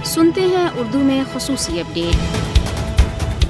سنتے ہیں اردو میں خصوصی اپڈیٹ۔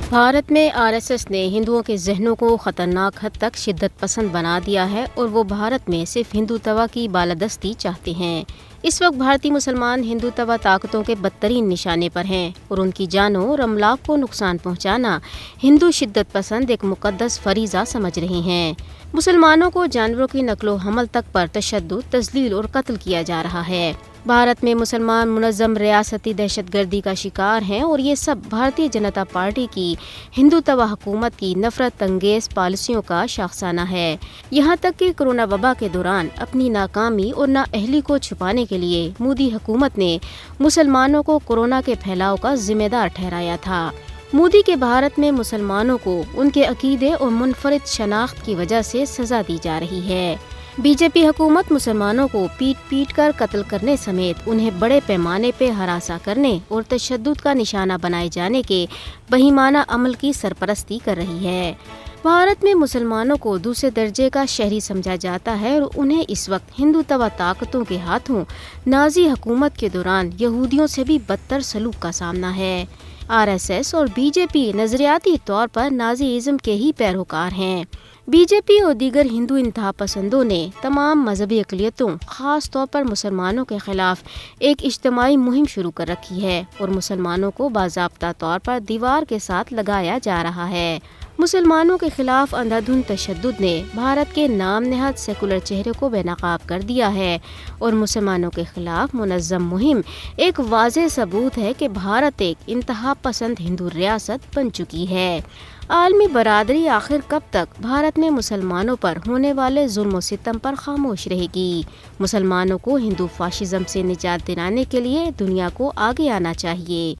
بھارت میں RSS نے ہندوؤں کے ذہنوں کو خطرناک حد تک شدت پسند بنا دیا ہے اور وہ بھارت میں صرف ہندوتوا کی بالادستی چاہتے ہیں۔ اس وقت بھارتی مسلمان ہندوتوا طاقتوں کے بدترین نشانے پر ہیں اور ان کی جانوں اور املاک کو نقصان پہنچانا ہندو شدت پسند ایک مقدس فریضہ سمجھ رہے ہیں۔ مسلمانوں کو جانوروں کی نقل و حمل تک پر تشدد، تذلیل اور قتل کیا جا رہا ہے۔ بھارت میں مسلمان منظم ریاستی دہشت گردی کا شکار ہیں اور یہ سب بھارتیہ جنتا پارٹی کی ہندوتوا حکومت کی نفرت انگیز پالیسیوں کا شاخسانہ ہے۔ یہاں تک کہ کرونا وبا کے دوران اپنی ناکامی اور نااہلی کو چھپانے کے لیے مودی حکومت نے مسلمانوں کو کورونا کے پھیلاؤ کا ذمہ دار ٹھہرایا تھا۔ مودی کے بھارت میں مسلمانوں کو ان کے عقیدے اور منفرد شناخت کی وجہ سے سزا دی جا رہی ہے۔ بی جے پی حکومت مسلمانوں کو پیٹ پیٹ کر قتل کرنے سمیت انہیں بڑے پیمانے پہ ہراساں کرنے اور تشدد کا نشانہ بنائے جانے کے بہیمانہ عمل کی سرپرستی کر رہی ہے۔ بھارت میں مسلمانوں کو دوسرے درجے کا شہری سمجھا جاتا ہے اور انہیں اس وقت ہندوتوا طاقتوں کے ہاتھوں نازی حکومت کے دوران یہودیوں سے بھی بدتر سلوک کا سامنا ہے۔ RSS اور بی جے پی نظریاتی طور پر نازی ازم کے ہی پیروکار ہیں۔ بی جے پی اور دیگر ہندو انتہا پسندوں نے تمام مذہبی اقلیتوں، خاص طور پر مسلمانوں کے خلاف ایک اجتماعی مہم شروع کر رکھی ہے اور مسلمانوں کو باضابطہ طور پر دیوار کے ساتھ لگایا جا رہا ہے۔ مسلمانوں کے خلاف اندھا دھند تشدد نے بھارت کے نام نہاد سیکولر چہرے کو بے نقاب کر دیا ہے اور مسلمانوں کے خلاف منظم مہم ایک واضح ثبوت ہے کہ بھارت ایک انتہا پسند ہندو ریاست بن چکی ہے۔ عالمی برادری آخر کب تک بھارت میں مسلمانوں پر ہونے والے ظلم و ستم پر خاموش رہے گی؟ مسلمانوں کو ہندو فاشزم سے نجات دلانے کے لیے دنیا کو آگے آنا چاہیے۔